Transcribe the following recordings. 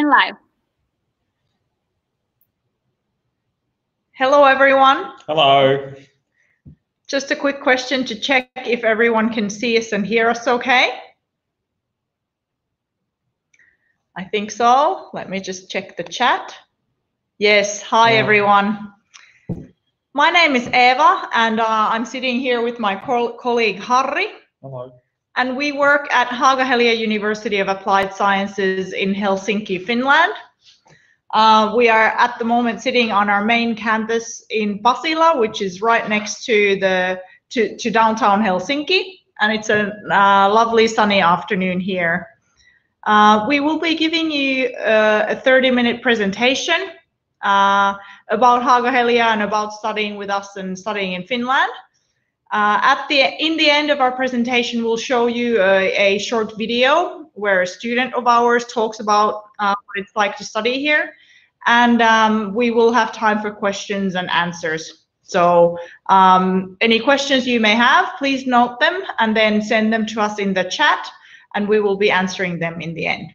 and live. Hello, everyone. Hello. Just a quick question to check if everyone can see us and hear us okay. I think so. Let me just check the chat. Yes, hi everyone. My name is Eva and I'm sitting here with my colleague Harri. Hello. And we work at Haaga-Helia University of Applied Sciences in Helsinki, Finland. We are at the moment sitting on our main campus in Pasila, which is right next to downtown Helsinki, and it's a lovely sunny afternoon here. We will be giving you a 30-minute presentation about Haaga-Helia and about studying with us and studying in Finland. In the end of our presentation, we'll show you a short video where a student of ours talks about what it's like to study here, and we will have time for questions and answers. So any questions you may have, please note them and then send them to us in the chat, and we will be answering them in the end.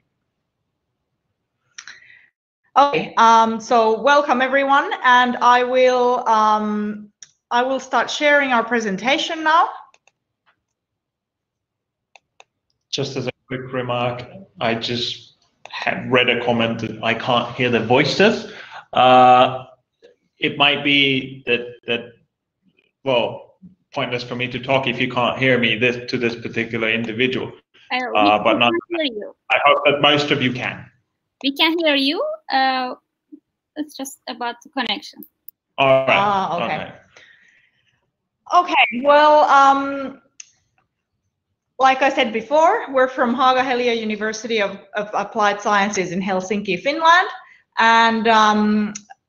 Okay, so welcome everyone, and I will start sharing our presentation now. Just as a quick remark, I just had read a comment that I can't hear the voices. It might be that well, pointless for me to talk if you can't hear me to this particular individual. But not. I hope that most of you can. We can hear you. It's just about the connection. All right. Okay. Okay, well, like I said before, we're from Haaga-Helia University of Applied Sciences in Helsinki, Finland, and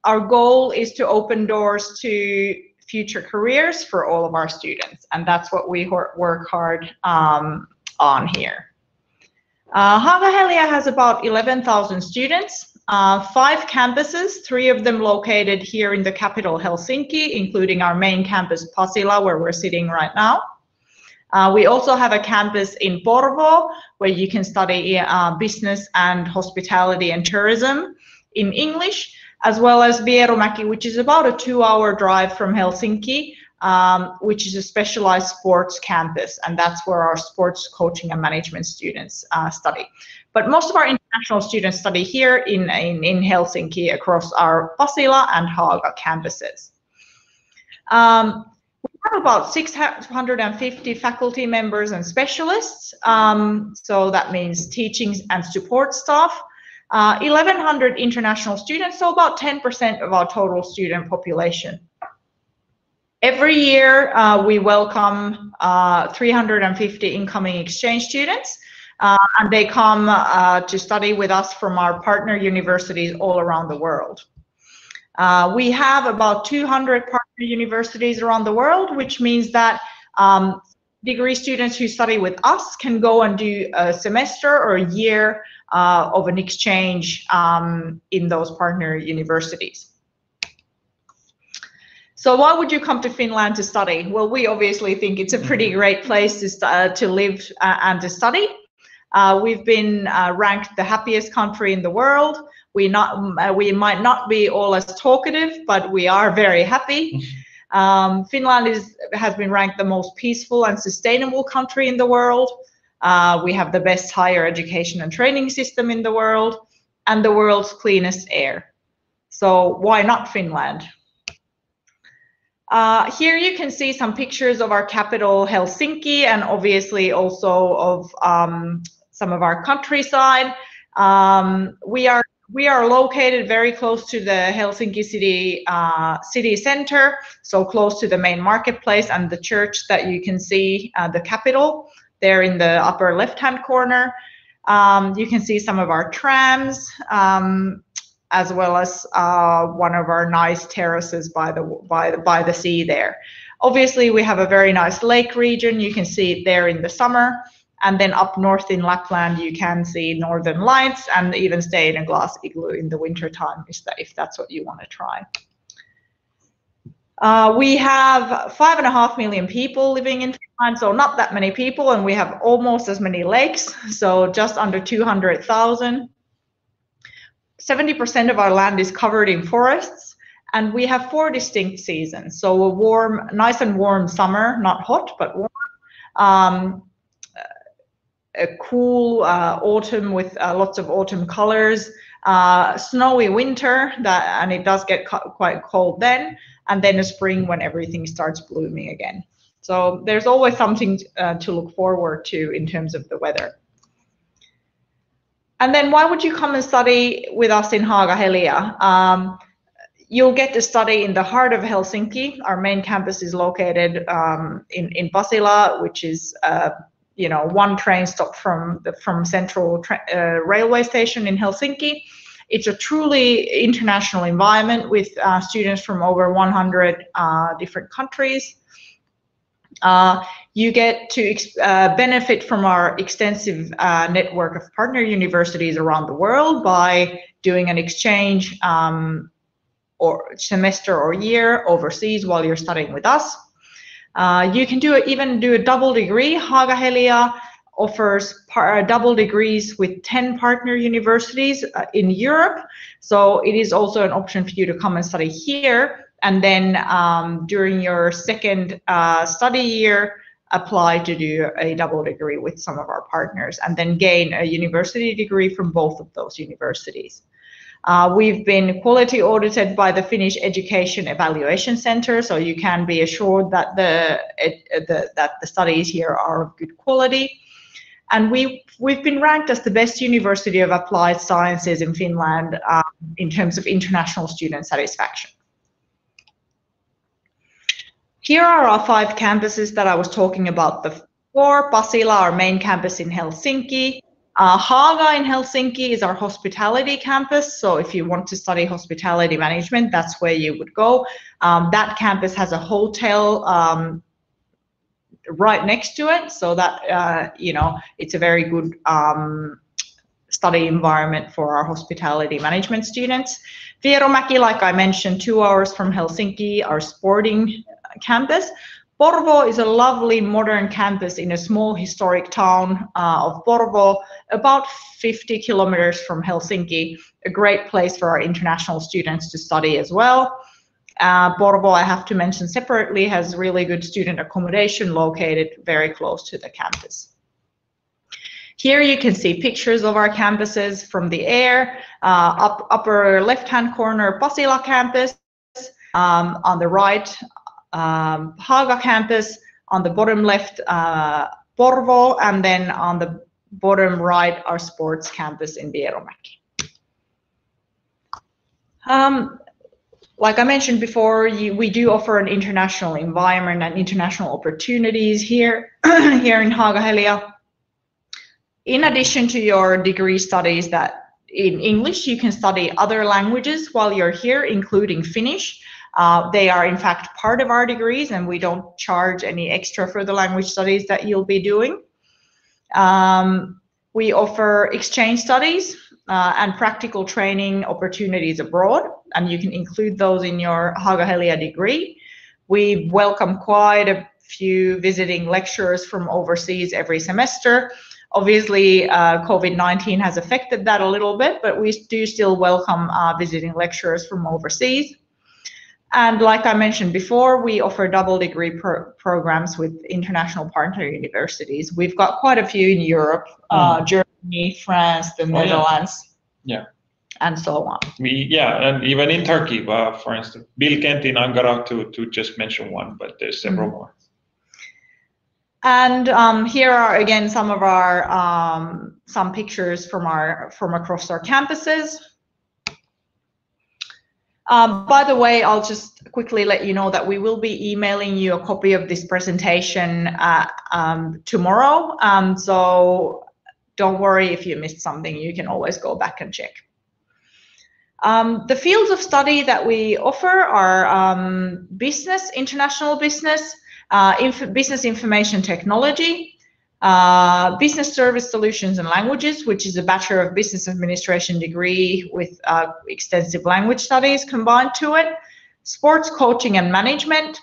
our goal is to open doors to future careers for all of our students, and that's what we work hard on here. Haaga-Helia has about 11,000 students. 5 campuses, 3 of them located here in the capital Helsinki, including our main campus Pasila, where we're sitting right now. We also have a campus in Porvoo, where you can study business and hospitality and tourism in English, as well as Vierumäki, which is about a 2-hour drive from Helsinki, which is a specialized sports campus, and that's where our sports coaching and management students study. But most of our international students study here in Helsinki across our Pasila and Haaga campuses. We have about 650 faculty members and specialists, so that means teaching and support staff. 1,100 international students, so about 10% of our total student population. Every year, we welcome 350 incoming exchange students, and they come to study with us from our partner universities all around the world. We have about 200 partner universities around the world, which means that degree students who study with us can go and do a semester or a year of an exchange in those partner universities. So why would you come to Finland to study? Well, we obviously think it's a pretty great place to live and to study. We've been ranked the happiest country in the world. We might not be all as talkative, but we are very happy. Finland has been ranked the most peaceful and sustainable country in the world. We have the best higher education and training system in the world, and the world's cleanest air. So why not Finland? Here you can see some pictures of our capital, Helsinki, and obviously also of some of our countryside. We are located very close to the Helsinki city center, so close to the main marketplace and the church that you can see, the capital, there in the upper left-hand corner. You can see some of our trams, as well as one of our nice terraces by the sea there. Obviously, we have a very nice lake region. You can see it there in the summer. And then up north in Lapland, you can see northern lights and even stay in a glass igloo in the winter time if that's what you want to try. We have 5.5 million people living in Finland, so not that many people, and we have almost as many lakes, so just under 200,000. 70% of our land is covered in forests, and we have 4 distinct seasons. So a warm, nice and warm summer, not hot, but warm. A cool autumn with lots of autumn colors, snowy winter, and it does get quite cold then, and then a spring when everything starts blooming again. So there's always something to look forward to in terms of the weather. And then why would you come and study with us in Haaga-Helia? You'll get to study in the heart of Helsinki. Our main campus is located in Pasila, which is 1 train stop from central railway station in Helsinki. It's a truly international environment with students from over 100 different countries. You get to benefit from our extensive network of partner universities around the world by doing an exchange or semester or year overseas while you're studying with us. You can even do a double degree. Haaga-Helia offers double degrees with 10 partner universities in Europe. So it is also an option for you to come and study here. And then during your second study year, apply to do a double degree with some of our partners and then gain a university degree from both of those universities. We've been quality audited by the Finnish Education Evaluation Center, so you can be assured that the studies here are of good quality. And we've been ranked as the best university of applied sciences in Finland in terms of international student satisfaction. Here are our 5 campuses that I was talking about before. Pasila, our main campus in Helsinki. Haaga in Helsinki is our hospitality campus. So if you want to study hospitality management, that's where you would go. That campus has a hotel right next to it. So that, it's a very good study environment for our hospitality management students. Vierumäki, like I mentioned, 2 hours from Helsinki, our sporting campus. Porvoo is a lovely modern campus in a small historic town of Porvoo, about 50 kilometers from Helsinki, a great place for our international students to study as well. Porvoo, I have to mention separately, has really good student accommodation located very close to the campus. Here you can see pictures of our campuses from the air. Upper left-hand corner, Pasila campus. On the right, Haaga campus, on the bottom left, Porvoo, and then on the bottom right, our sports campus in Vierumäki. Like I mentioned before, we do offer an international environment and international opportunities here, here in Haaga-Helia. In addition to your degree studies that in English, you can study other languages while you're here, including Finnish. They are in fact part of our degrees, and we don't charge any extra for the language studies that you'll be doing. We offer exchange studies and practical training opportunities abroad, and you can include those in your Haaga-Helia degree. We welcome quite a few visiting lecturers from overseas every semester. Obviously, COVID-19 has affected that a little bit, but we do still welcome visiting lecturers from overseas. And like I mentioned before, we offer double degree programs with international partner universities. We've got quite a few in Europe, Germany, France, the Netherlands, and so on. And even in Turkey, for instance, Bilkent in Ankara, to just mention one, but there's several more. And here are again some of our some pictures from across our campuses. By the way, I'll just quickly let you know that we will be emailing you a copy of this presentation tomorrow. So don't worry if you missed something, you can always go back and check. The fields of study that we offer are business, international business, business information technology, business service solutions and languages, which is a Bachelor of Business Administration degree with extensive language studies combined to it, sports coaching and management,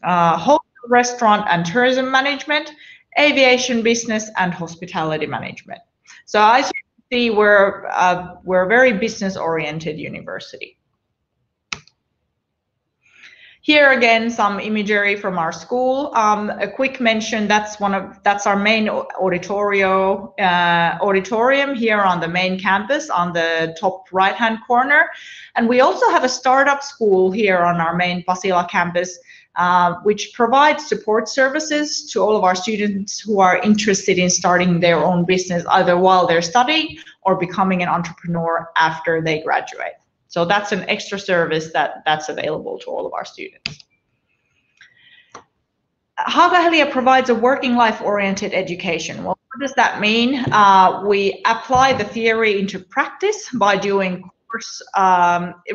hotel, restaurant and tourism management, aviation business, and hospitality management. So as you can we're a very business-oriented university. Here again, some imagery from our school. A quick mention, that's our main auditorium here on the main campus on the top right-hand corner. And we also have a startup school here on our main Pasila campus, which provides support services to all of our students who are interested in starting their own business, either while they're studying or becoming an entrepreneur after they graduate. So that's an extra service that's available to all of our students. Haaga-Helia provides a working life-oriented education. Well, what does that mean? We apply the theory into practice by doing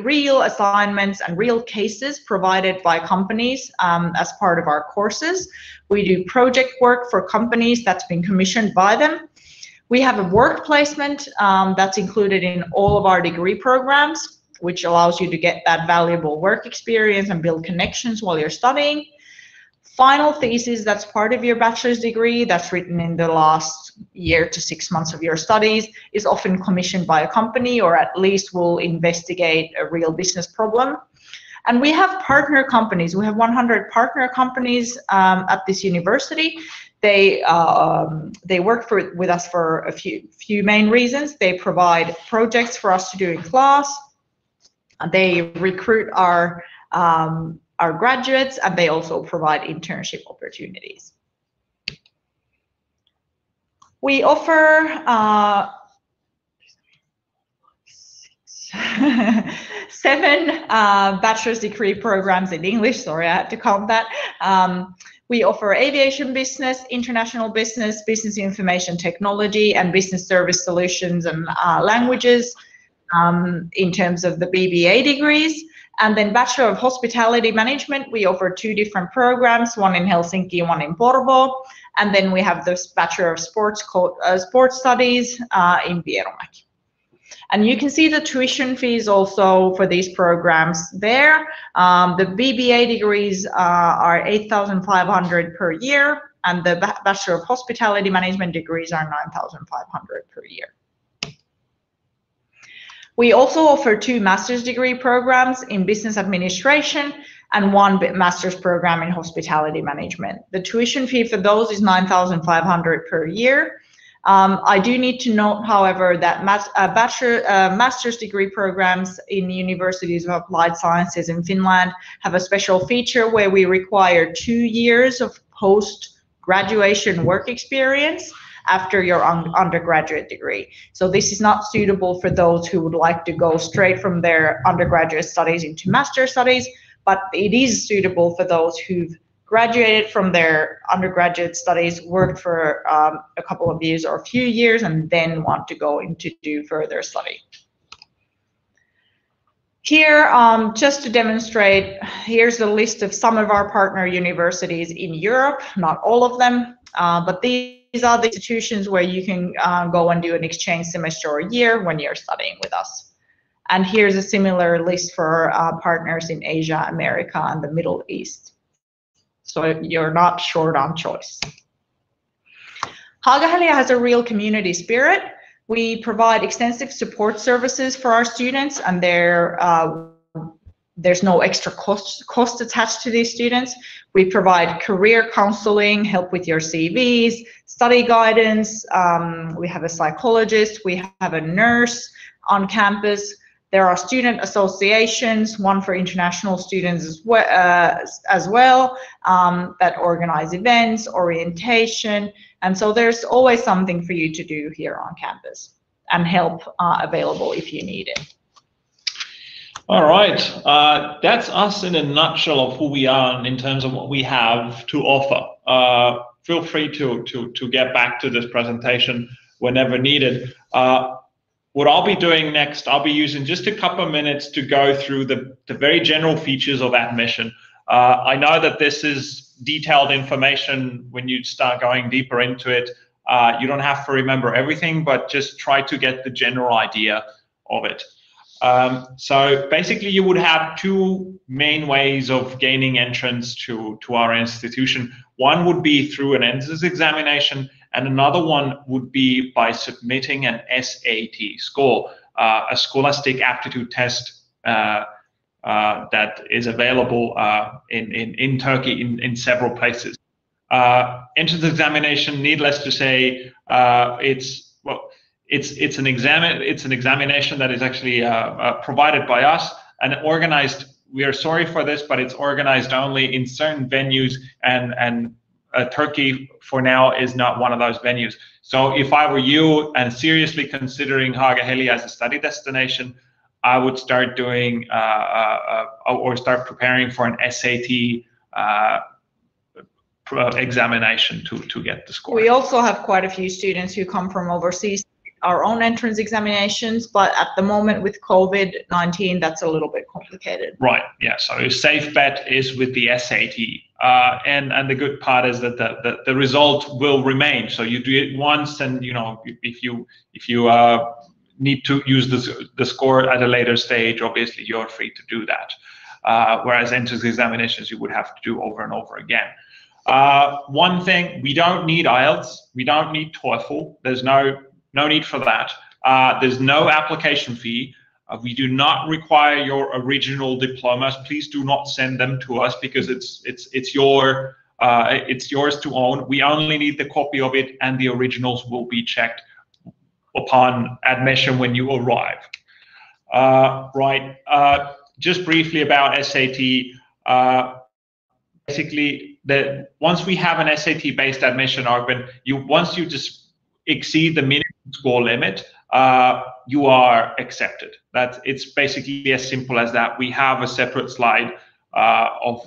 real assignments and real cases provided by companies as part of our courses. We do project work for companies that's been commissioned by them. We have a work placement that's included in all of our degree programs, which allows you to get that valuable work experience and build connections while you're studying. Final thesis, that's part of your bachelor's degree, that's written in the last year to 6 months of your studies, is often commissioned by a company, or at least will investigate a real business problem. And we have partner companies. We have 100 partner companies at this university. They work with us for a few main reasons. They provide projects for us to do in class. They recruit our graduates, and they also provide internship opportunities. We offer 7 bachelor's degree programs in English. Sorry, I had to count that. We offer aviation business, international business, business information technology, and business service solutions and languages. In terms of the BBA degrees. And then Bachelor of Hospitality Management, we offer 2 different programs, one in Helsinki, one in Porvoo. And then we have this Bachelor of Sports Studies in Vierumäki. And you can see the tuition fees also for these programs there. The BBA degrees are 8,500 per year, and the Bachelor of Hospitality Management degrees are 9,500 per year. We also offer 2 master's degree programs in business administration and 1 master's program in hospitality management. The tuition fee for those is 9,500 per year. I do need to note, however, that master's degree programs in universities of applied sciences in Finland have a special feature where we require 2 years of post-graduation work experience after your undergraduate degree. So this is not suitable for those who would like to go straight from their undergraduate studies into master's studies, but it is suitable for those who've graduated from their undergraduate studies, worked for a couple of years or a few years, and then want to go into do further study. Here, just to demonstrate, here's a list of some of our partner universities in Europe, not all of them, but these are the institutions where you can go and do an exchange semester or year when you're studying with us. And here's a similar list for partners in Asia, America, and the Middle East. So you're not short on choice. Haaga-Helia has a real community spirit. We provide extensive support services for our students, and there's no extra cost attached to these students. We provide career counseling, help with your CVs, study guidance. We have a psychologist. We have a nurse on campus. There are student associations, one for international students as well, that organize events, orientation. And so there's always something for you to do here on campus, and help available if you need it. All right, that's us in a nutshell of who we are and in terms of what we have to offer. Feel free to get back to this presentation whenever needed. What I'll be doing next, I'll be using just a couple of minutes to go through the very general features of admission. I know that this is detailed information. When you start going deeper into it, you don't have to remember everything, but just try to get the general idea of it. So basically you would have 2 main ways of gaining entrance to our institution. One would be through an entrance examination, and another one would be by submitting an SAT score, a scholastic aptitude test that is available in Turkey in several places. Entrance examination, needless to say, it's an examination that is actually provided by us and organized. We are sorry for this, but it's organized only in certain venues, and Turkey for now is not one of those venues. So if I were you and seriously considering Haaga-Helia as a study destination, I would start doing or start preparing for an SAT examination to get the score. We also have quite a few students who come from overseas, our own entrance examinations, but at the moment with COVID-19, that's a little bit complicated. Right, yeah, so a safe bet is with the SAT. And the good part is that the result will remain. So you do it once, and if you need to use the score at a later stage, obviously you're free to do that. Whereas entrance examinations you would have to do over and over again. One thing, we don't need IELTS, we don't need TOEFL. There's no need for that. There's no application fee. We do not require your original diplomas. Please do not send them to us, because it's yours to own. We only need the copy of it, and the originals will be checked upon admission when you arrive. Right. Just briefly about SAT. Basically, once we have an SAT-based admission, Arvin, once you just exceed the minimum score limit, you are accepted. It's basically as simple as that. We have a separate slide of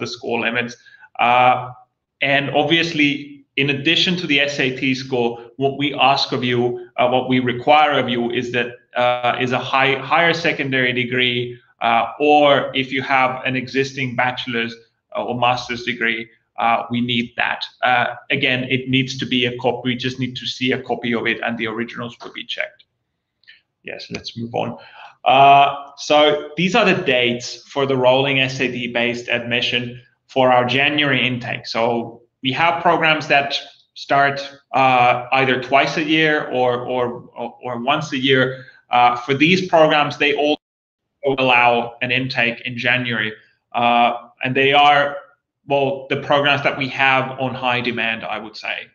the score limits, and obviously, in addition to the SAT score, what we ask of you, what we require of you, is that is a higher secondary degree, or if you have an existing bachelor's or master's degree, we need that. Again, it needs to be a copy. We just need to see a copy of it, and the originals will be checked. Yes, let's move on. So these are the dates for the rolling SAT-based admission for our January intake. So we have programs that start either twice a year or once a year. For these programs, they all allow an intake in January, and they are, well, the programs that we have on high demand, I would say.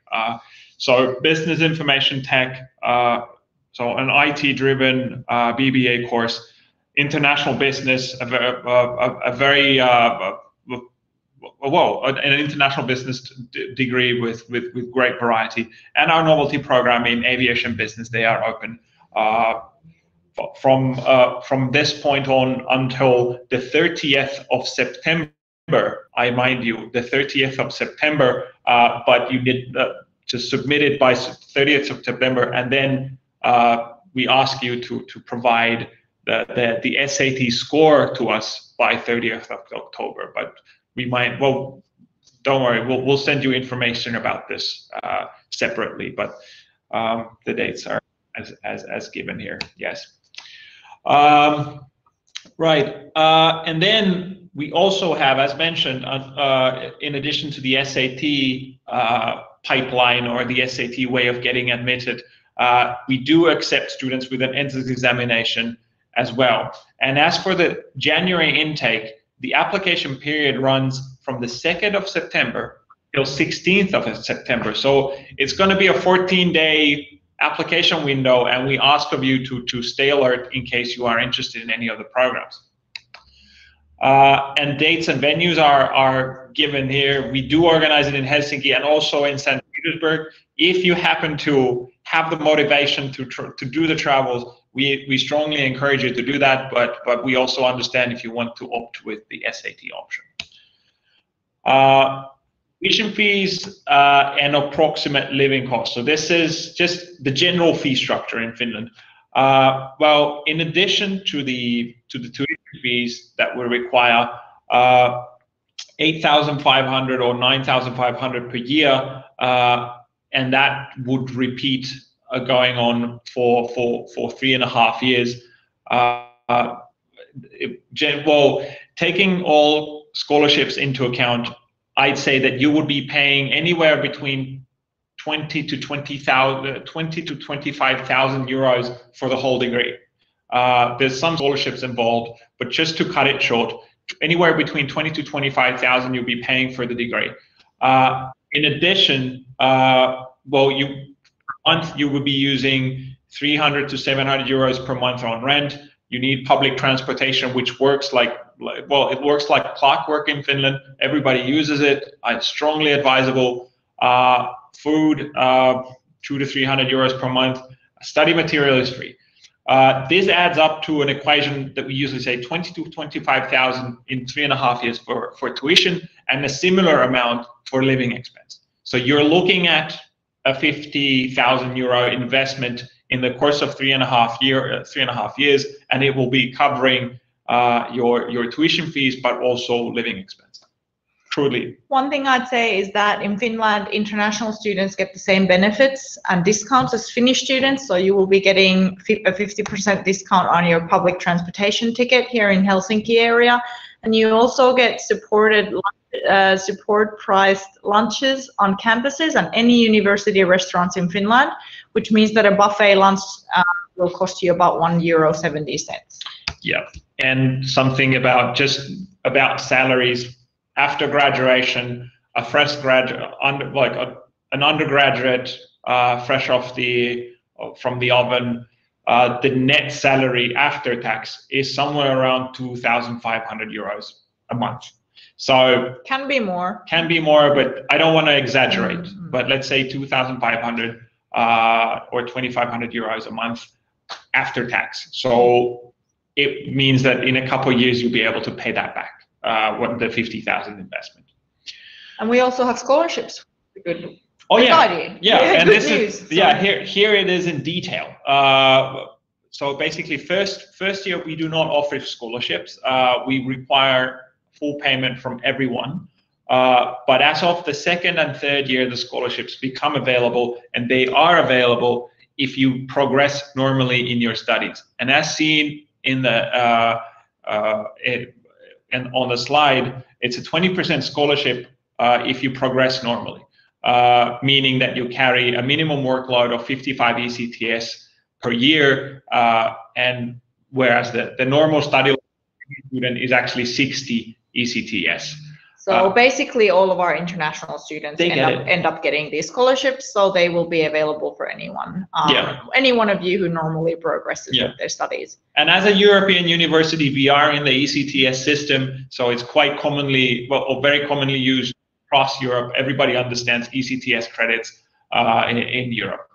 So business information tech, so an IT-driven BBA course, international business, an international business degree with great variety, and our novelty program in aviation business. They are open from this point on until the 30th of September. I mind you, the 30th of September, but you need to submit it by 30th of September, and then we ask you to provide the SAT score to us by 30th of October. But we might, well, don't worry, we'll send you information about this separately, but the dates are as given here. Yes. Right, and then we also have, as mentioned, in addition to the SAT pipeline or the SAT way of getting admitted, we do accept students with an entrance examination as well. And as for the January intake, the application period runs from the 2nd of September till 16th of September. So it's going to be a 14-day application window, and we ask of you to stay alert in case you are interested in any of the programs. And dates and venues are given here. We do organize it in Helsinki and also in St. Petersburg. If you happen to have the motivation to do the travels, we strongly encourage you to do that, but we also understand if you want to opt with the SAT option. Tuition fees and approximate living costs. So this is just the general fee structure in Finland. Well, in addition to the tuition fees that we require, 8,500 or 9,500 per year, and that would repeat going on for 3.5 years. Well, taking all scholarships into account, I'd say that you would be paying anywhere between 20 to 25,000 euros for the whole degree. There's some scholarships involved, but just to cut it short, anywhere between 20 to 25,000 you'll be paying for the degree. In addition, you will be using 300 to 700 euros per month on rent. You need public transportation, which works it works like clockwork in Finland. Everybody uses it. It's strongly advisable. Food, 200 to 300 euros per month. Study material is free. This adds up to an equation that we usually say 20 to 25,000 in 3.5 years for tuition, and a similar amount for living expense. So you're looking at a 50,000 euro investment in the course of 3.5 years, and it will be covering your tuition fees, but also living expense. Truly. One thing I'd say is that in Finland, international students get the same benefits and discounts as Finnish students. So you will be getting a 50% discount on your public transportation ticket here in Helsinki area. And you also get support priced lunches on campuses and any university restaurants in Finland, which means that a buffet lunch will cost you about €1.70. Yeah, and something about salaries. After graduation, a fresh graduate, an undergraduate, fresh from the oven, the net salary after tax is somewhere around 2,500 euros a month. So can be more, but I don't want to exaggerate. Mm-hmm. But let's say 2,500 or 2,500 euros a month after tax. So it means that in a couple of years you'll be able to pay that back. The 50,000 investment. And we also have scholarships. Good. Oh yeah, and this is here it is in detail. So basically, first year we do not offer scholarships. We require full payment from everyone. But as of the second and third year, the scholarships become available, and they are available if you progress normally in your studies. And as seen in the and on the slide, it's a 20% scholarship if you progress normally, meaning that you carry a minimum workload of 55 ECTS per year, and whereas the normal study student is actually 60 ECTS. So basically all of our international students end up getting these scholarships, so they will be available for anyone, any one of you who normally progresses with their studies. And as a European university, we are in the ECTS system, so it's quite commonly, very commonly used across Europe. Everybody understands ECTS credits in Europe.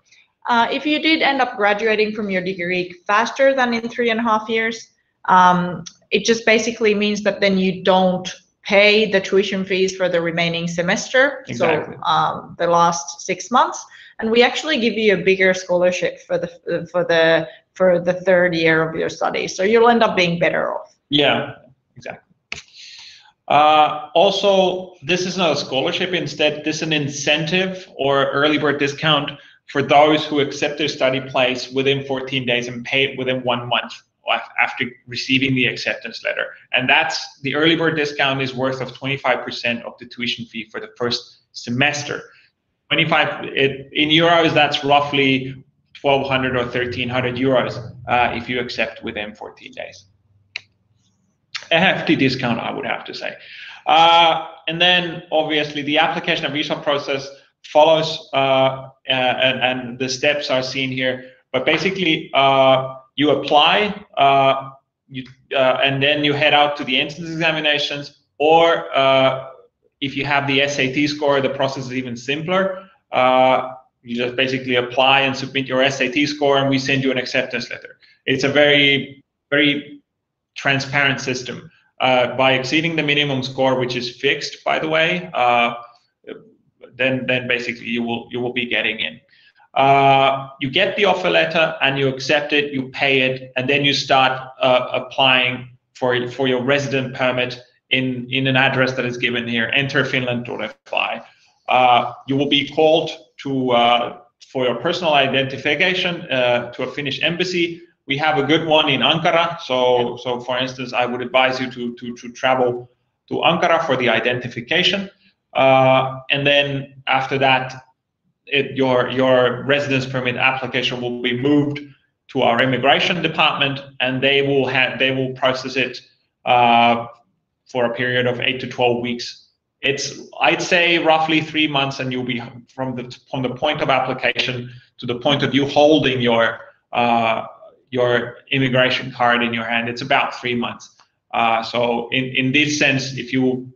If you did end up graduating from your degree faster than in 3.5 years, it just basically means that then you don't pay the tuition fees for the remaining semester, exactly. So the last 6 months, and we actually give you a bigger scholarship for the third year of your studies, so you'll end up being better off. Yeah, exactly. Also, this is not a scholarship. Instead, this is an incentive or early bird discount for those who accept their study place within 14 days and pay it within 1 month after receiving the acceptance letter. And that's the early bird discount is worth of 25% of the tuition fee for the first semester. 25 in euros, that's roughly 1,200 or 1,300 euros if you accept within 14 days. A hefty discount, I would have to say. And then obviously the application and visa process follows, and the steps are seen here. But basically, you apply, and then you head out to the entrance examinations, or if you have the SAT score, the process is even simpler. You just basically apply and submit your SAT score, and we send you an acceptance letter. It's a very, very transparent system. By exceeding the minimum score, which is fixed, by the way, then basically you will be getting in. You get the offer letter and you accept it, you pay it, and then you start applying for your resident permit in an address that is given here, enterfinland.fi. You will be called for your personal identification to a Finnish embassy. We have a good one in Ankara, so for instance, I would advise you to travel to Ankara for the identification, and then after that, your residence permit application will be moved to our immigration department, and they will process it for a period of 8 to 12 weeks. It's, I'd say, roughly 3 months, and you'll be from the point of application to the point of you holding your immigration card in your hand. It's about 3 months. So in this sense, if you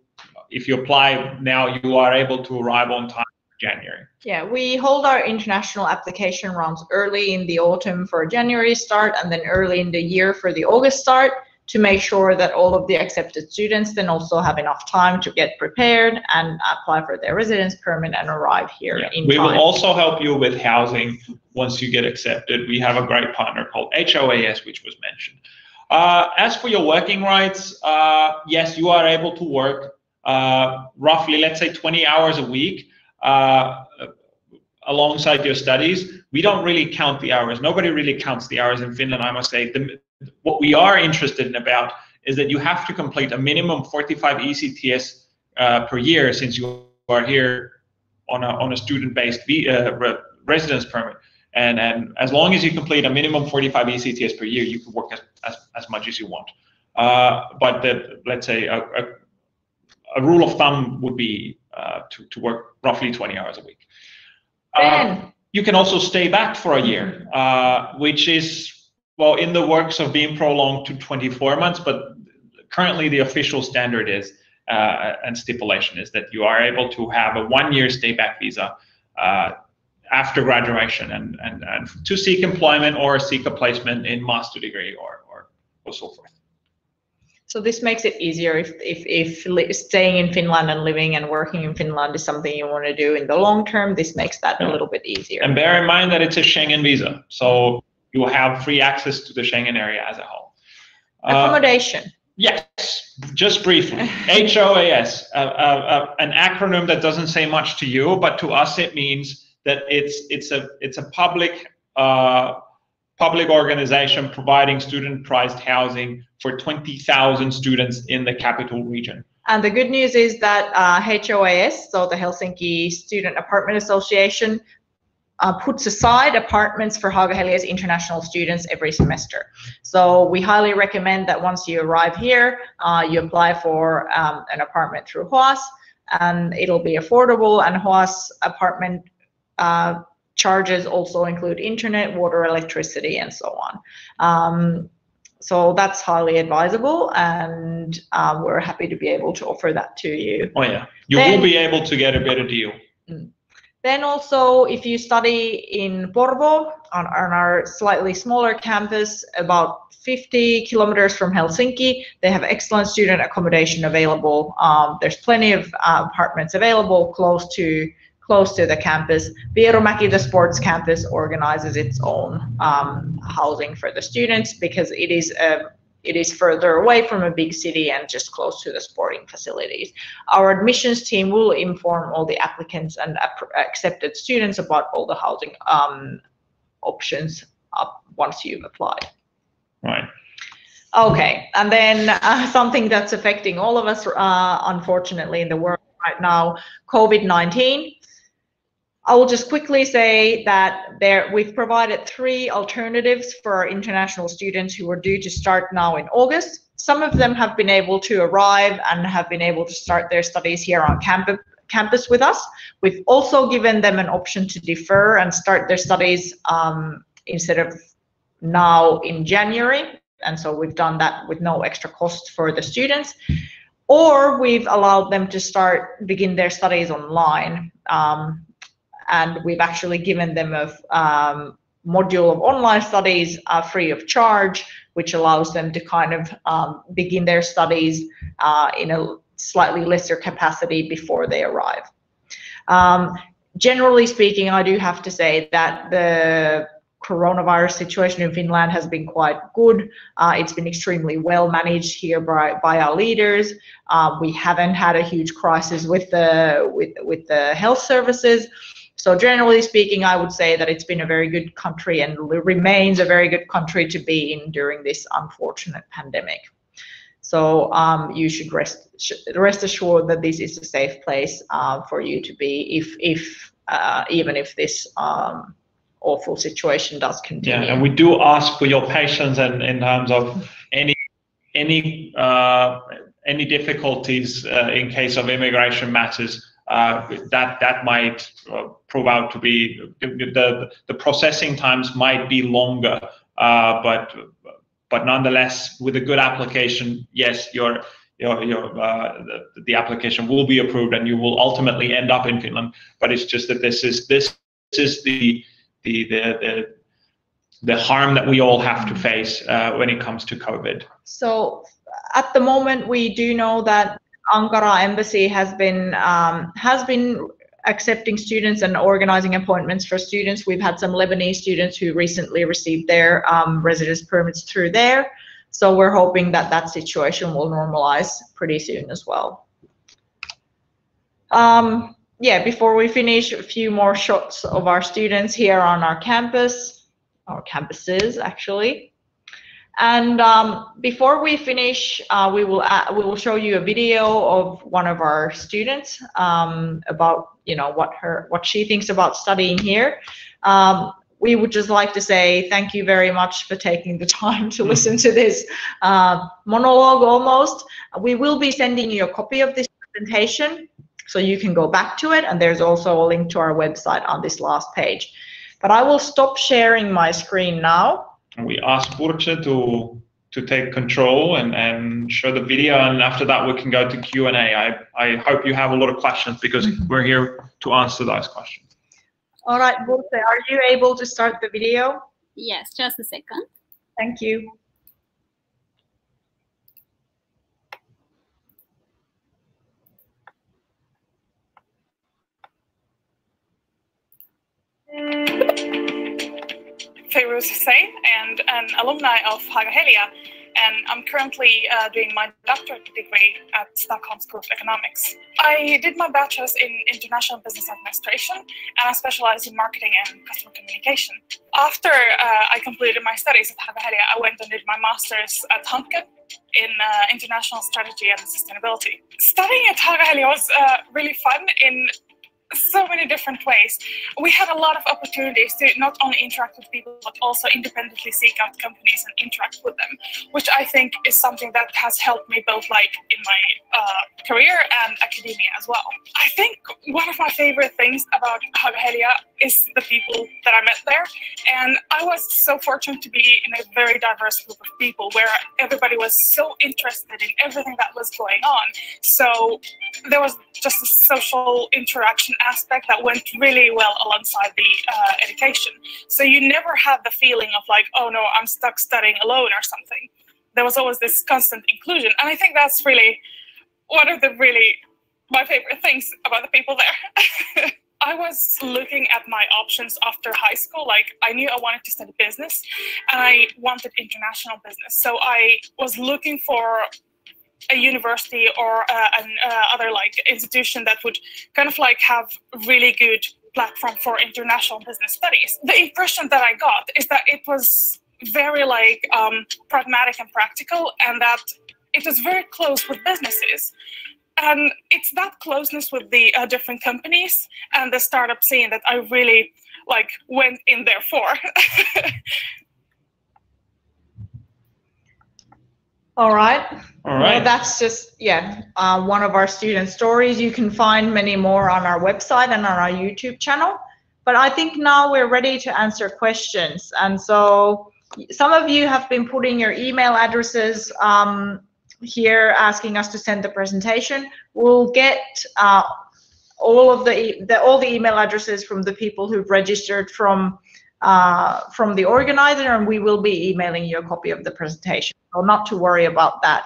apply now, you are able to arrive on time for January. Yeah, we hold our international application rounds early in the autumn for January start, and then early in the year for the August start, to make sure that all of the accepted students then also have enough time to get prepared and apply for their residence permit and arrive here in time. We will also help you with housing once you get accepted. We have a great partner called HOAS, which was mentioned. As for your working rights, yes, you are able to work roughly, let's say, 20 hours a week alongside your studies. We don't really count the hours. Nobody really counts the hours in Finland, I must say. What we are interested in about is that you have to complete a minimum 45 ECTS per year, since you are here on a student-based residence permit. And as long as you complete a minimum 45 ECTS per year, you can work as much as you want. But let's say a rule of thumb would be to work roughly 20 hours a week. You can also stay back for a year, which is, well, in the works of being prolonged to 24 months, but currently the official standard is and stipulation is that you are able to have a 1-year stay back visa after graduation and to seek employment or seek a placement in master degree or so forth. So this makes it easier if staying in Finland and living and working in Finland is something you want to do in the long term. This makes that a little bit easier. And bear in mind that it's a Schengen visa, so you will have free access to the Schengen area as a whole. Accommodation. Yes, just briefly. HOAS, an acronym that doesn't say much to you, but to us it means that it's a public organization providing student-priced housing for 20,000 students in the capital region. And the good news is that HOAS, so the Helsinki Student Apartment Association, puts aside apartments for Haaga-Helia's international students every semester. So we highly recommend that once you arrive here, you apply for an apartment through HOAS, and it'll be affordable. And HOAS apartment charges also include internet, water, electricity, and so on. So that's highly advisable, and we're happy to be able to offer that to you. Oh yeah, you will be able to get a better deal. Then also, if you study in Porvoo on our slightly smaller campus, about 50 kilometers from Helsinki, they have excellent student accommodation available. There's plenty of apartments available close to the campus. Vierumäki, the sports campus, organizes its own housing for the students because it is further away from a big city and just close to the sporting facilities. Our admissions team will inform all the applicants and accepted students about all the housing options once you've applied. Right. Okay, and then something that's affecting all of us, unfortunately, in the world right now, COVID-19. I will just quickly say that we've provided 3 alternatives for our international students who are due to start now in August. Some of them have been able to arrive and have been able to start their studies here on campus with us. We've also given them an option to defer and start their studies instead of now in January. And so we've done that with no extra cost for the students. Or we've allowed them to begin their studies online. And we've actually given them a module of online studies free of charge, which allows them to kind of begin their studies in a slightly lesser capacity before they arrive. Generally speaking, I do have to say that the coronavirus situation in Finland has been quite good. It's been extremely well managed here by our leaders. We haven't had a huge crisis with the health services. So generally speaking, I would say that it's been a very good country and remains a very good country to be in during this unfortunate pandemic. So you should rest assured that this is a safe place for you to be if even if this awful situation does continue. Yeah, and we do ask for your patience and in terms of any difficulties in case of immigration matters. That might prove out to be the processing times might be longer, but nonetheless, with a good application, yes, the application will be approved and you will ultimately end up in Finland. But it's just that this is the harm that we all have to face when it comes to COVID. So at the moment, we do know that Ankara embassy has been accepting students and organizing appointments for students. We've had some Lebanese students who recently received their residence permits through there. So we're hoping that that situation will normalize pretty soon as well. Yeah, before we finish, a few more shots of our students here on our campus, our campuses actually. And before we finish, we will show you a video of one of our students about what she thinks about studying here. We would just like to say thank you very much for taking the time to listen to this monologue almost. We will be sending you a copy of this presentation so you can go back to it, and there's also a link to our website on this last page. But I will stop sharing my screen now. And we ask Burs to take control and show the video, and after that we can go to Q&A. I hope you have a lot of questions because we're here to answer those questions. All right, Burs, are you able to start the video? Yes, just a second. Thank you. Fayrouz Hussein and an alumni of Haaga-Helia, and I'm currently doing my doctorate degree at Stockholm School of Economics. I did my bachelor's in international business administration, and I specialized in marketing and customer communication. After I completed my studies at Haaga-Helia, I went and did my master's at Hanken in international strategy and sustainability. Studying at Haaga-Helia was really fun in so many different ways. We had a lot of opportunities to not only interact with people, but also independently seek out companies and interact with them, which I think is something that has helped me both in my career and academia as well. I think one of my favorite things about Haaga-Helia is the people that I met there. And I was so fortunate to be in a very diverse group of people where everybody was so interested in everything that was going on. So there was just a social interaction aspect that went really well alongside the education. So you never had the feeling of like, oh no, I'm stuck studying alone or something. There was always this constant inclusion. And I think that's really one of my favorite things about the people there. I was looking at my options after high school. Like, I knew I wanted to study business and I wanted international business. So I was looking for a university or other institution that would kind of have really good platform for international business studies. The impression that I got is that it was very pragmatic and practical, and that it was very close with businesses. And it's that closeness with the different companies and the startup scene that I really went in there for. All right. Well, that's just, one of our student stories. You can find many more on our website and on our YouTube channel. But I think now we're ready to answer questions. And so some of you have been putting your email addresses here, asking us to send the presentation. We'll get all the email addresses from the people who've registered from the organizer, and we will be emailing you a copy of the presentation. So not to worry about that.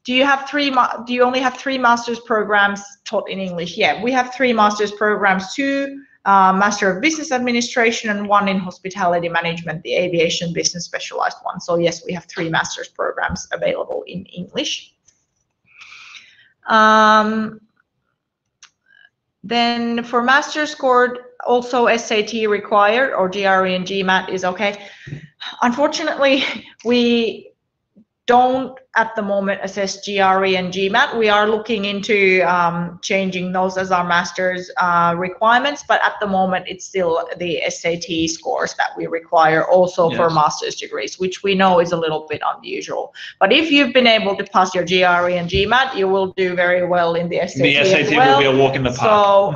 Do you only have 3 master's programs taught in English? Yeah, we have 3 master's programs, 2 Master of Business Administration and 1 in Hospitality Management, the aviation business specialized one. So yes, we have 3 master's programs available in English. Then for master's scored, also SAT required, or GRE and GMAT is okay. Unfortunately, we don't at the moment assess GRE and GMAT. We are looking into changing those as our master's requirements, but at the moment it's still the SAT scores that we require also for master's degrees, which we know is a little bit unusual. But if you've been able to pass your GRE and GMAT, you will do very well in the SAT. The SAT as well. will be a walk in the park. So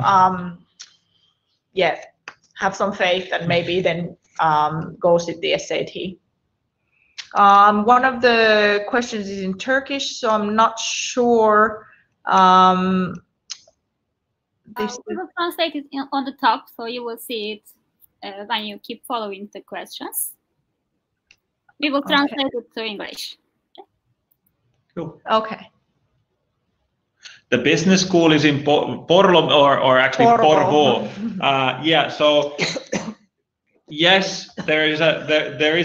yeah, have some faith and maybe then go with the SAT. One of the questions is in Turkish, so I'm not sure. We will translate it on the top, so you will see it when you keep following the questions. We will translate it to English. Cool. Okay. The business school is in Porvo, or actually Porvo. Yeah, so yes, there is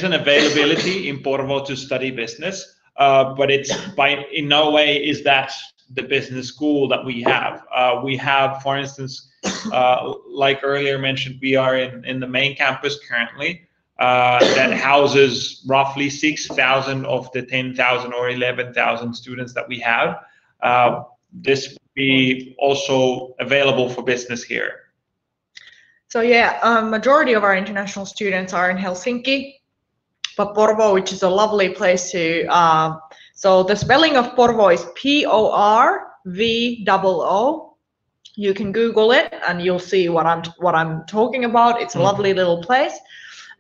an availability in Porvo to study business, but it's in no way is that the business school that we have. We have, for instance, like earlier mentioned, we are in the main campus currently that houses roughly 6,000 of the 10,000 or 11,000 students that we have. This would be also available for business here. So yeah, majority of our international students are in Helsinki, but Porvo, which is a lovely place to, so the spelling of Porvo is Porvo. You can Google it and you'll see what I'm talking about. It's a lovely little place.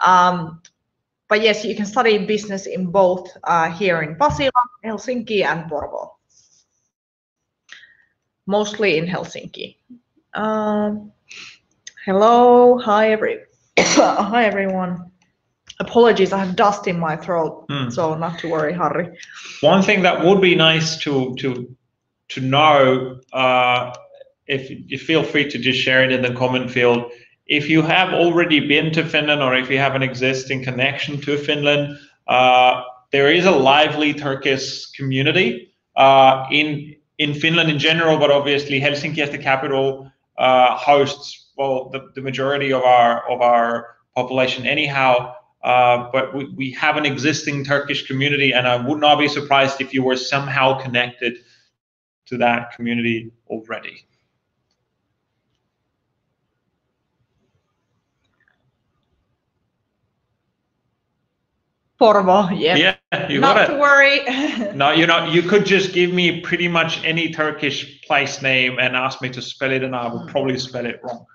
But yes, you can study business in both here in Pasila, Helsinki, and Porvo. Mostly in Helsinki. Hello, hi everyone. Apologies, I have dust in my throat, so not to worry, Harri. One thing that would be nice to know, if you feel free to just share it in the comment field. If you have already been to Finland, or if you have an existing connection to Finland, there is a lively Turkish community in Finland in general, but obviously Helsinki as the capital hosts the majority of our population anyhow. But we have an existing Turkish community, and I would not be surprised if you were somehow connected to that community already. Porvo, yeah. Yeah, you not got it. To worry. No, you could just give me pretty much any Turkish place name and ask me to spell it, and I would probably spell it wrong.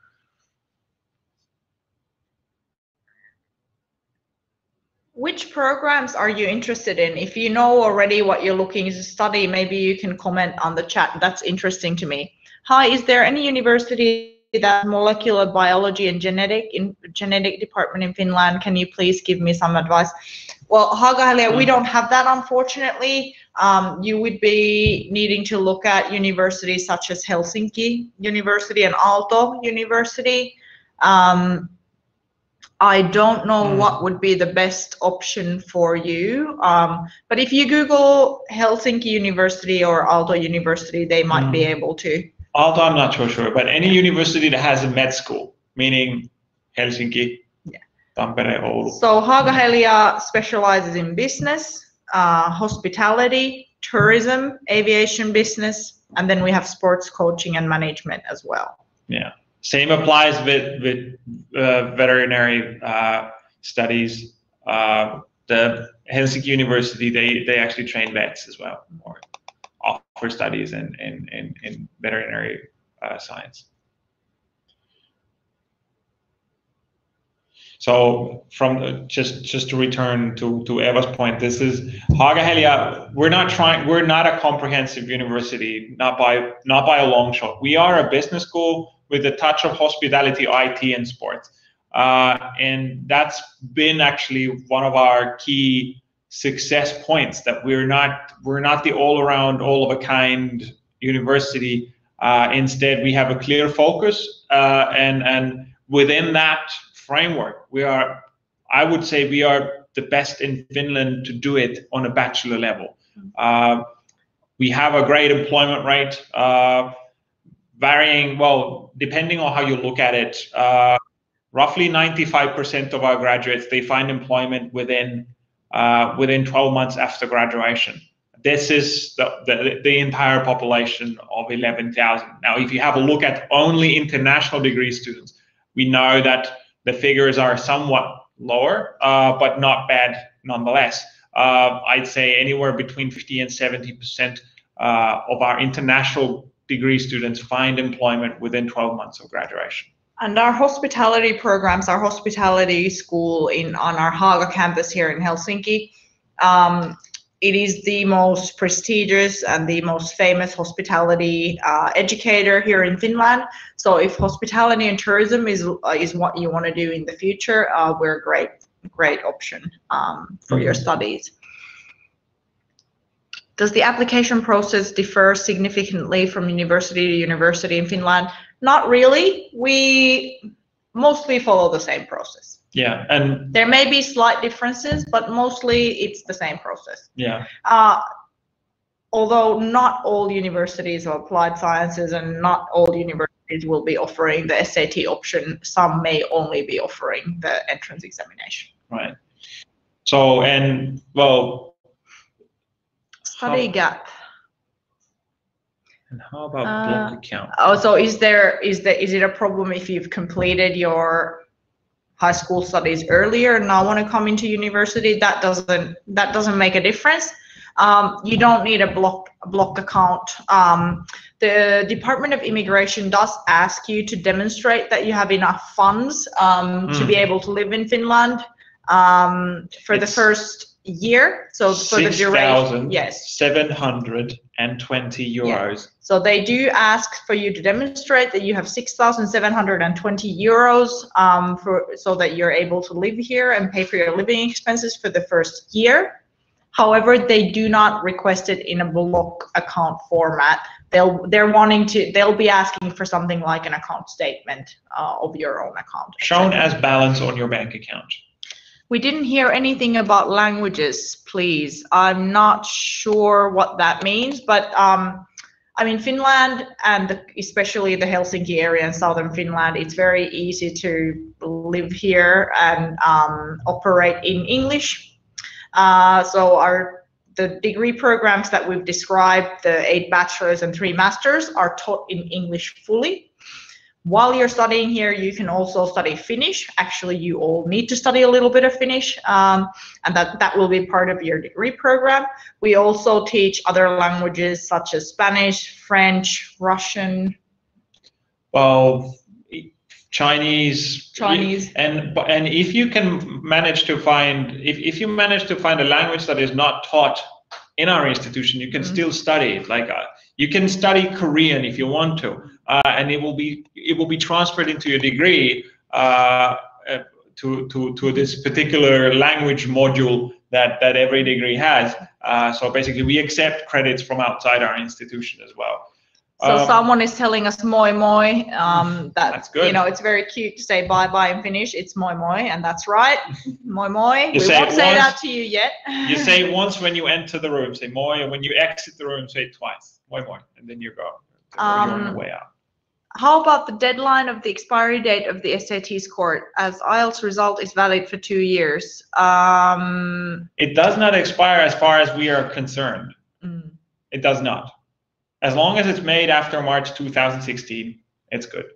Which programs are you interested in? If you know already what you're looking to study, maybe you can comment on the chat. That's interesting to me. Hi, is there any university that molecular biology and genetic department in Finland? Can you please give me some advice? Well, Haaga-Helia, we don't have that, unfortunately. You would be needing to look at universities such as Helsinki University and Aalto University. I don't know what would be the best option for you, but if you Google Helsinki University or Aalto University, they might be able to. Aalto, I'm not so sure, but any university that has a med school, meaning Helsinki, Tampere, Oulu. So Haaga-Helia specializes in business, hospitality, tourism, aviation business, and then we have sports coaching and management as well. Yeah. Same applies with veterinary studies. The Helsinki University, they actually train vets as well, or offer studies in veterinary science. So from just to return to Eva's point, this is Haaga-Helia. We're not a comprehensive university, not by a long shot. We are a business school with a touch of hospitality, IT, and sports. And that's been actually one of our key success points, that we're not the all-around, all-of-a-kind university. Instead, we have a clear focus, and within that framework, I would say we are the best in Finland to do it on a bachelor level. We have a great employment rate, varying, well, depending on how you look at it, roughly 95% of our graduates, they find employment within within 12 months after graduation. This is the entire population of 11,000. Now, if you have a look at only international degree students, we know that the figures are somewhat lower, but not bad nonetheless. I'd say anywhere between 50 and 70% of our international degree students find employment within 12 months of graduation. And our hospitality programs, our hospitality school on our Haaga campus here in Helsinki, it is the most prestigious and the most famous hospitality educator here in Finland. So if hospitality and tourism is what you want to do in the future, we're a great option for your studies. Does the application process differ significantly from university to university in Finland? Not really. We mostly follow the same process. Yeah, and there may be slight differences, but mostly it's the same process. Yeah. Although not all universities of applied sciences and not all universities will be offering the SAT option, some may only be offering the entrance examination. Right. So, and well, study gap. And how about block account? Oh, so is it a problem if you've completed your high school studies earlier and now want to come into university? That doesn't make a difference. You don't need a block account. The Department of Immigration does ask you to demonstrate that you have enough funds to be able to live in Finland for the first year. So for the duration, yes, 720 euros. Yeah. So they do ask for you to demonstrate that you have 6,720 euros so that you're able to live here and pay for your living expenses for the first year. However, they do not request it in a block account format. They'll be asking for something like an account statement of your own account. Shown as balance on your bank account. We didn't hear anything about languages, please. I'm not sure what that means, but I mean, Finland and especially the Helsinki area and southern Finland, it's very easy to live here and operate in English. So the degree programs that we've described, the 8 bachelors and 3 masters, are taught in English fully. While you're studying here, you can also study Finnish. Actually, you all need to study a little bit of Finnish, and that will be part of your degree program. We also teach other languages such as Spanish, French, Russian. Well, Chinese, and if you can manage to find if you manage to find a language that is not taught in our institution, you can still study it. Like you can study Korean if you want to, and it will be transferred into your degree to this particular language module that every degree has. So basically, we accept credits from outside our institution as well. So someone is telling us moi moi. That's good. You know, it's very cute to say bye bye in Finnish. It's moi moi, and that's right. Moi moi. We won't say that to you yet. You say it once when you enter the room, say moi, and when you exit the room, say it twice. Moi moi, and then you go. You're on the way out. How about the deadline of the expiry date of the SAT score, as IELTS result is valid for 2 years? It does not expire as far as we are concerned. It does not. As long as it's made after March 2016, it's good.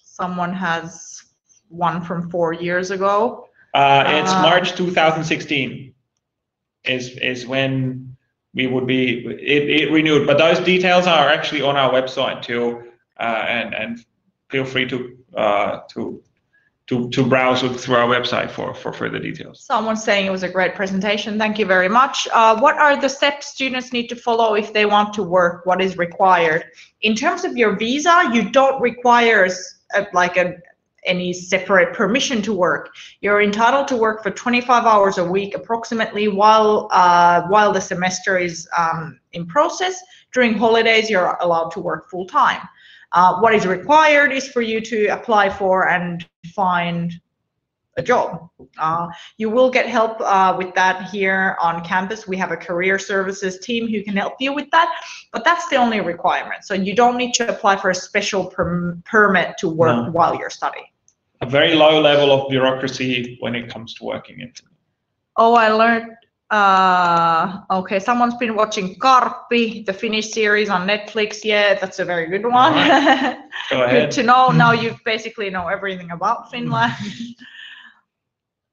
Someone has one from 4 years ago. It's March 2016 is when we would be it renewed. But those details are actually on our website too, and feel free to browse through our website for further details. Someone's saying it was a great presentation. Thank you very much. What are the steps students need to follow if they want to work? What is required? In terms of your visa, you don't require any separate permission to work. You're entitled to work for 25 hours a week approximately while the semester is in process. During holidays, you're allowed to work full time. What is required is for you to apply for and find a job. You will get help with that here on campus. We have a career services team who can help you with that, but that's the only requirement. So you don't need to apply for a special permit to work while you're studying. A very low level of bureaucracy when it comes to working in Finland. Oh, I learned. Okay, someone's been watching Karppi, the Finnish series on Netflix. Yeah, that's a very good one. Right. Go ahead. Good to know. Now you basically know everything about Finland.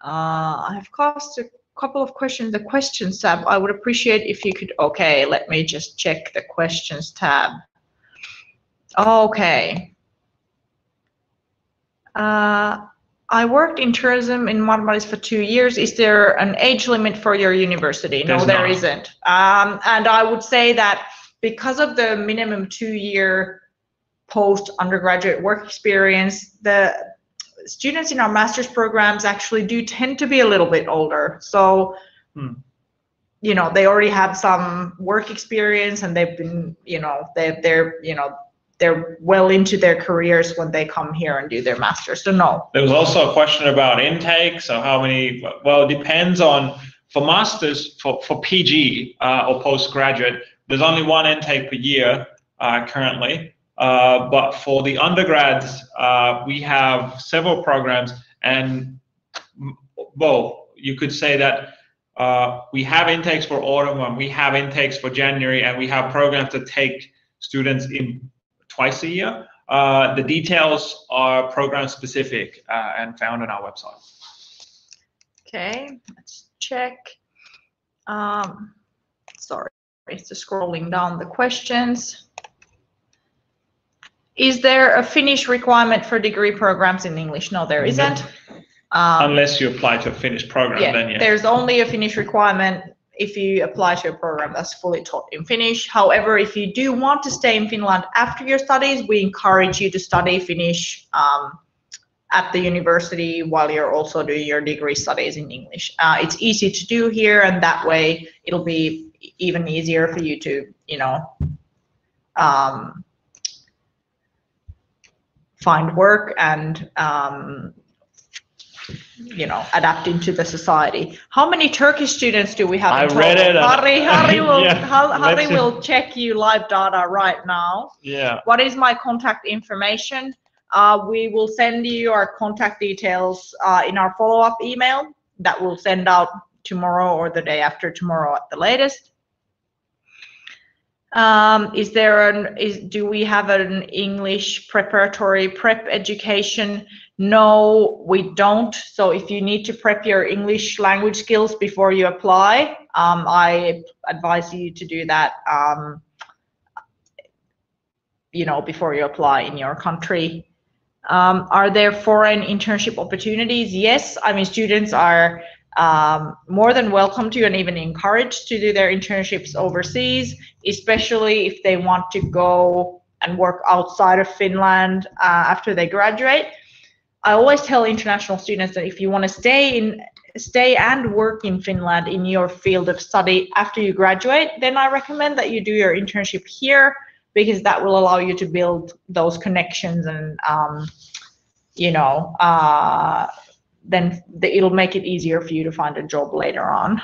I've cast a couple of questions. The questions tab, I would appreciate if you could. Okay, let me just check the questions tab. Okay. I worked in tourism in Marmaris for 2 years. Is there an age limit for your university? No, there isn't. And I would say that because of the minimum 2-year post-undergraduate work experience, the students in our master's programs actually do tend to be a little bit older. So, you know, they already have some work experience and they've been, you know, they're well into their careers when they come here and do their master's. So no. There was also a question about intake. So how many? Well, it depends on. For masters, for PG or postgraduate, there's only 1 intake per year currently. But for the undergrads, we have several programs, and well, you could say that we have intakes for autumn, and we have intakes for January, and we have programs that take students in twice a year. The details are program specific and found on our website. Okay, let's check. Sorry, it's just scrolling down the questions. Is there a Finnish requirement for degree programs in English? No, there isn't. Unless you apply to a Finnish program, yeah, then yes. There's only a Finnish requirement if you apply to a program that's fully taught in Finnish. However, if you do want to stay in Finland after your studies, we encourage you to study Finnish at the university while you're also doing your degree studies in English. It's easy to do here, and that way it'll be even easier for you to, you know, find work and you know, adapt into the society. How many Turkish students do we have? I read it. Harry will, yeah, Harry will check you live data right now. Yeah. What is my contact information? We will send you our contact details in our follow-up email that we'll send out tomorrow or the day after tomorrow at the latest. Do we have an English preparatory prep education? No, we don't. So if you need to prep your English language skills before you apply, I advise you to do that, you know, before you apply in your country. Are there foreign internship opportunities? Yes, I mean, students are more than welcome to and even encouraged to do their internships overseas, especially if they want to go and work outside of Finland after they graduate. I always tell international students that if you want to stay and work in Finland in your field of study after you graduate, then I recommend that you do your internship here, because that will allow you to build those connections and you know, then it'll make it easier for you to find a job later on.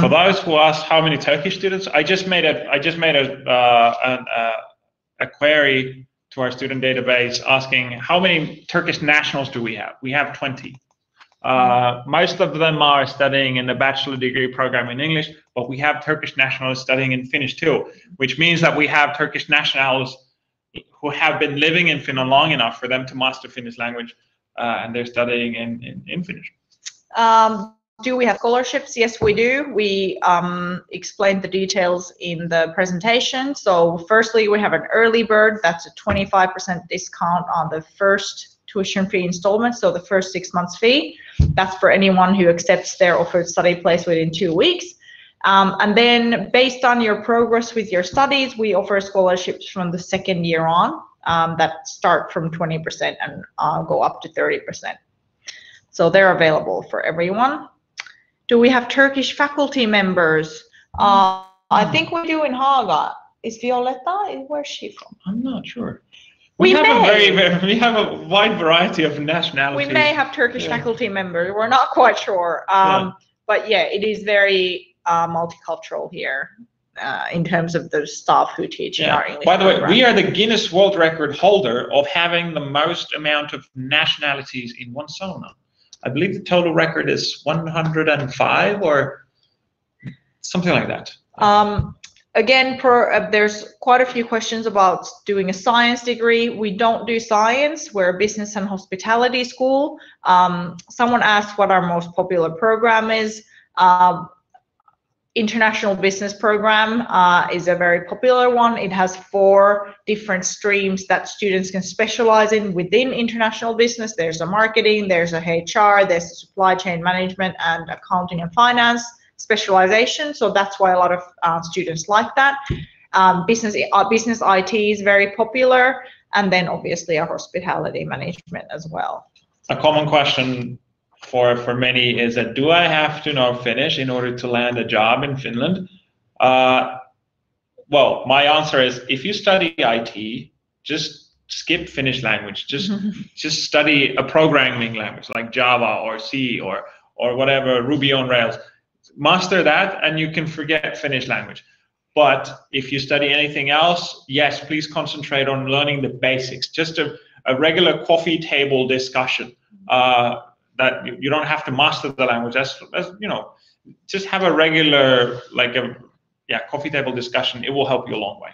For those who ask how many Turkish students, I just made a query to our student database asking how many Turkish nationals do we have? We have 20. Most of them are studying in the bachelor degree program in English, but we have Turkish nationals studying in Finnish too, which means that we have Turkish nationals who have been living in Finland long enough for them to master Finnish language, and they're studying in Finnish. Do we have scholarships? Yes, we do. We explained the details in the presentation. So firstly, we have an early bird. That's a 25% discount on the first tuition fee installment, so the first 6 months fee. That's for anyone who accepts their offered study place within 2 weeks. And then based on your progress with your studies, we offer scholarships from the second year on that start from 20% and go up to 30%. So they're available for everyone. Do we have Turkish faculty members? I think we do in Haaga. Is Violetta, where's she from? I'm not sure. We have a wide variety of nationalities. We may have Turkish faculty members. We're not quite sure. But yeah, it is very multicultural here in terms of the staff who teach in our English By the way, program. we are the Guinness World Record holder of having the most amount of nationalities in one sauna. I believe the total record is 105 or something like that. Again, there's quite a few questions about doing a science degree. We don't do science. We're a business and hospitality school. Someone asked what our most popular program is. International business program is a very popular one. It has 4 different streams that students can specialize in within international business. There's a marketing, there's a HR, there's a supply chain management and accounting and finance specialization. So that's why a lot of students like that. Business IT is very popular, and then obviously our hospitality management as well. A common question for many is that, do I have to know Finnish in order to land a job in Finland? Well, my answer is, if you study IT, just skip Finnish language. Just study a programming language like Java or C or whatever, Ruby on Rails. Master that and you can forget Finnish language. But if you study anything else, yes, please concentrate on learning the basics. Just a regular coffee table discussion. That you don't have to master the language. That's you know, just have a regular coffee table discussion. It will help you a long way.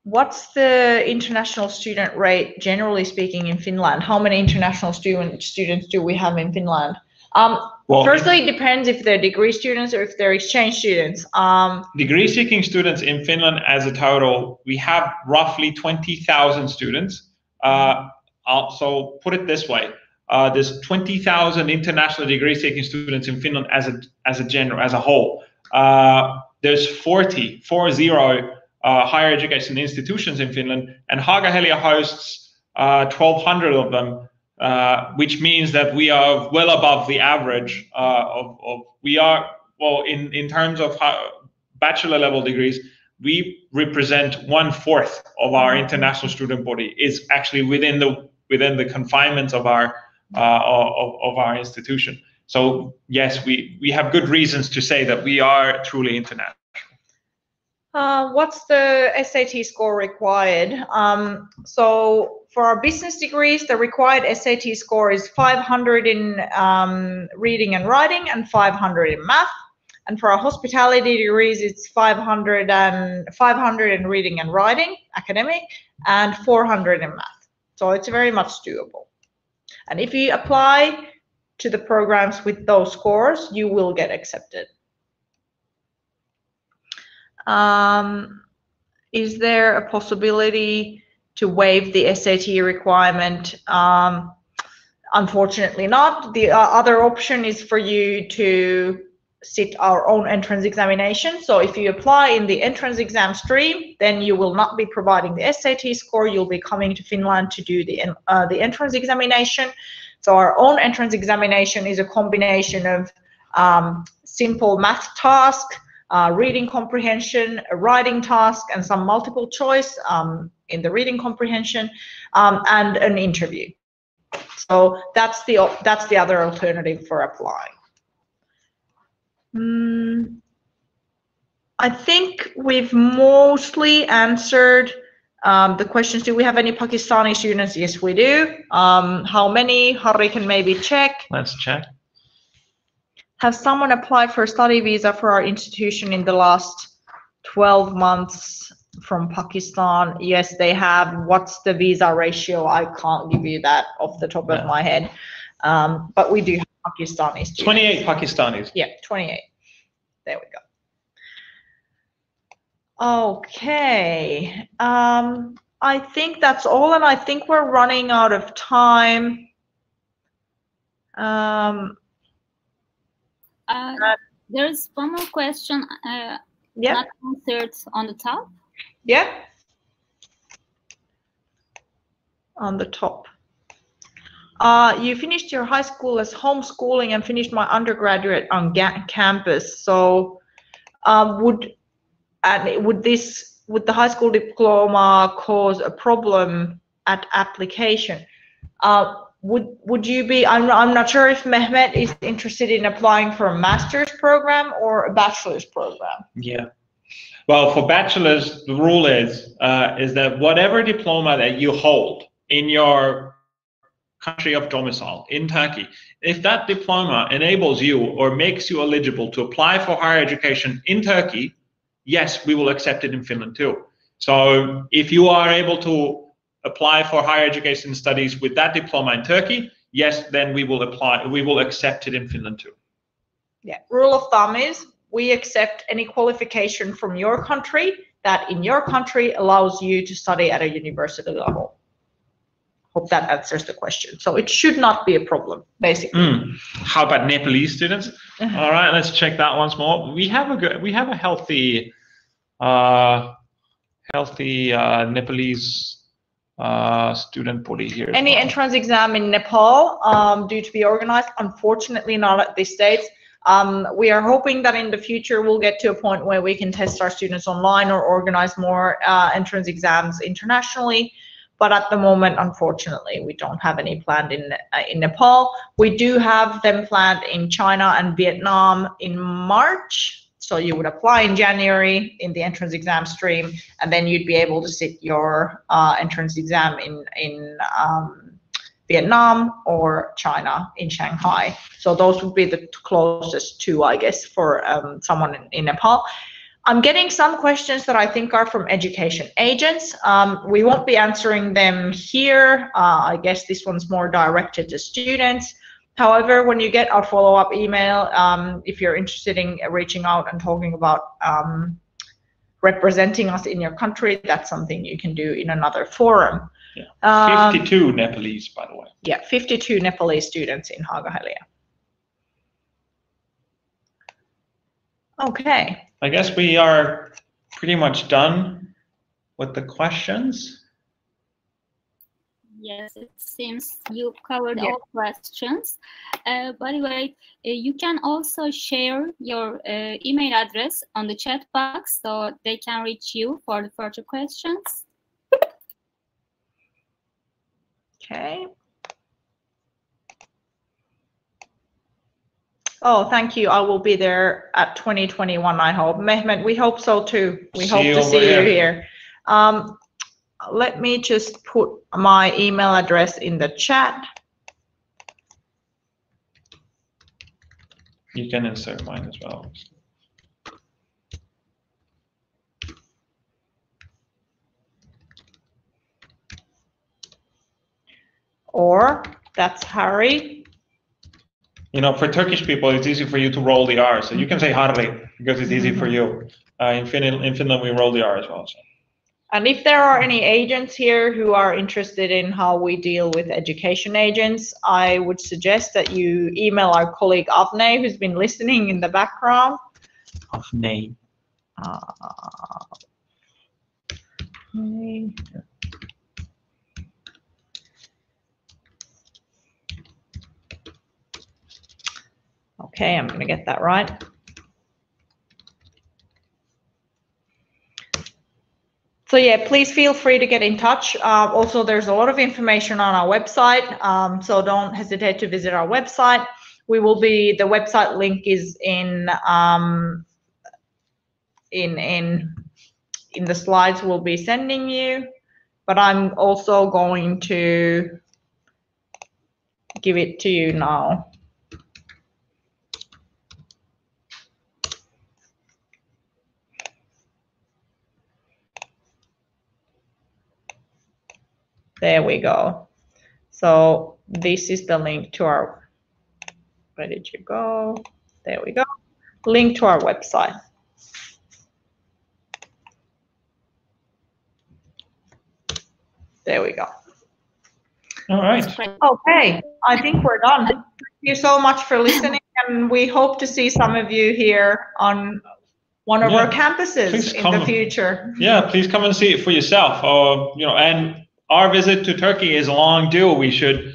What's the international student rate, generally speaking, in Finland? How many international students do we have in Finland? Well, firstly, it depends if they're degree students or if they're exchange students. Degree-seeking students in Finland as a total, we have roughly 20,000 students. So put it this way, there's 20,000 international degree-seeking students in Finland as a whole. There's 40 higher education institutions in Finland, and Haaga-Helia hosts 1,200 of them, which means that we are well above the average in terms of bachelor level degrees. We represent 1/4 of our international student body is actually within the confinements of our institution. So yes, we have good reasons to say that we are truly international. What's the SAT score required? So for our business degrees, the required SAT score is 500 in reading and writing and 500 in math. And for our hospitality degrees, it's 500 in reading and writing, academic, and 400 in math. So it's very much doable. And if you apply to the programs with those scores, you will get accepted. Is there a possibility to waive the SAT requirement? Unfortunately not. The other option is for you to sit our own entrance examination. So if you apply in the entrance exam stream, then you will not be providing the SAT score. You'll be coming to Finland to do the entrance examination. So our own entrance examination is a combination of simple math task, reading comprehension, a writing task, and some multiple choice in the reading comprehension, and an interview. So that's the other alternative for applying. I think we've mostly answered the questions. Do we have any Pakistani students? Yes, we do. How many? Harry can maybe check. Let's check. Has someone applied for a study visa for our institution in the last 12 months from Pakistan? Yes, they have. What's the visa ratio? I can't give you that off the top of my head. But we do have Pakistani students. 28 Pakistanis. Yeah, 28. There we go. Okay. I think that's all, and I think we're running out of time. There's one more question not answered on the top. Yeah. On the top. You finished your high school as homeschooling and finished my undergraduate on campus. So would the high school diploma cause a problem at application? Would you be, I'm not sure if Mehmet is interested in applying for a master's program or a bachelor's program. Yeah. Well, for bachelor's, the rule is that whatever diploma that you hold, in your country of domicile, in Turkey, if that diploma enables you or makes you eligible to apply for higher education in Turkey, yes, we will accept it in Finland too. So if you are able to apply for higher education studies with that diploma in Turkey, yes, then we will accept it in Finland too. Yeah, rule of thumb is we accept any qualification from your country that in your country allows you to study at a university level. Hope that answers the question. So it should not be a problem, basically. How about Nepalese students? All right, let's check that once more. We have a healthy Nepalese student body here. Any entrance exam in Nepal due to be organized? Unfortunately, not at this stage. We are hoping that in the future we'll get to a point where we can test our students online or organize more entrance exams internationally. But at the moment, unfortunately, we don't have any planned in Nepal. We do have them planned in China and Vietnam in March. So you would apply in January in the entrance exam stream, and then you'd be able to sit your entrance exam in Vietnam or China in Shanghai. So those would be the closest two, I guess, for someone in Nepal. I'm getting some questions that I think are from education agents. We won't be answering them here. I guess this one's more directed to students. However, when you get our follow-up email, if you're interested in reaching out and talking about representing us in your country, that's something you can do in another forum. Yeah. 52 Nepalese, by the way. Yeah, 52 Nepalese students in Haaga-Helia. Okay. I guess we are pretty much done with the questions. Yes, it seems you covered all questions. By the way, you can also share your email address on the chat box so they can reach you for the further questions. Okay. Oh, thank you. I will be there at 2021, I hope. Mehmet, we hope so too. We hope to see you here. Let me just put my email address in the chat. You can insert mine as well. Or that's Harry. You know, for Turkish people, it's easy for you to roll the R. So you can say Harri because it's easy for you. In Finland, we roll the R as well. So. And if there are any agents here who are interested in how we deal with education agents, I would suggest that you email our colleague Avne, who's been listening in the background. Avne. Okay, I'm going to get that right. So yeah, please feel free to get in touch. Also, there's a lot of information on our website, so don't hesitate to visit our website. The website link is in the slides we'll be sending you, but I'm also going to give it to you now. There we go. So this is the link to our, where did you go? There we go. Link to our website. There we go. All right. Okay, I think we're done. Thank you so much for listening, and we hope to see some of you here on one of our campuses in the future. Yeah, please come and see it for yourself. You know, and our visit to Turkey is a long due. We should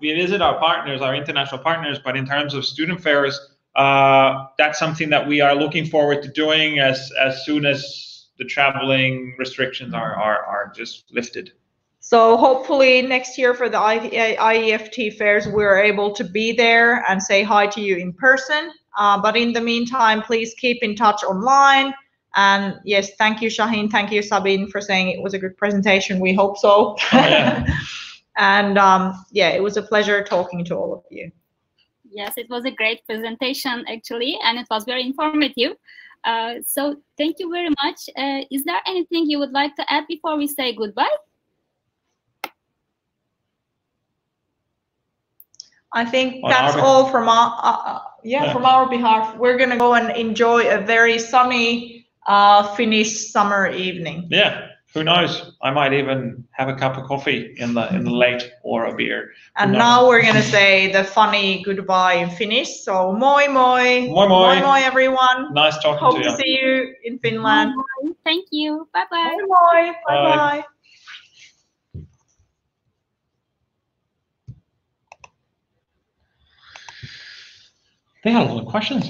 we visit our partners, our international partners, but in terms of student fairs, that's something that we are looking forward to doing as soon as the traveling restrictions are just lifted. So hopefully next year for the IEFT fairs, we're able to be there and say hi to you in person. But in the meantime, please keep in touch online And yes, thank you, Shaheen. Thank you, Sabine, for saying it was a good presentation. We hope so. Oh, yeah. And yeah, it was a pleasure talking to all of you. Yes, it was a great presentation, actually, and it was very informative. So thank you very much. Is there anything you would like to add before we say goodbye? I think that's all from from our behalf. We're gonna go and enjoy a very sunny Finnish summer evening. Yeah, who knows? I might even have a cup of coffee in the late or a beer. And now we're gonna say the funny goodbye in Finnish. So moi moi, moi moi, moi moi everyone. Nice talking Hope to you. to see you in Finland. Bye. Thank you. Bye bye. Moi moi. Bye bye. They had a lot of questions.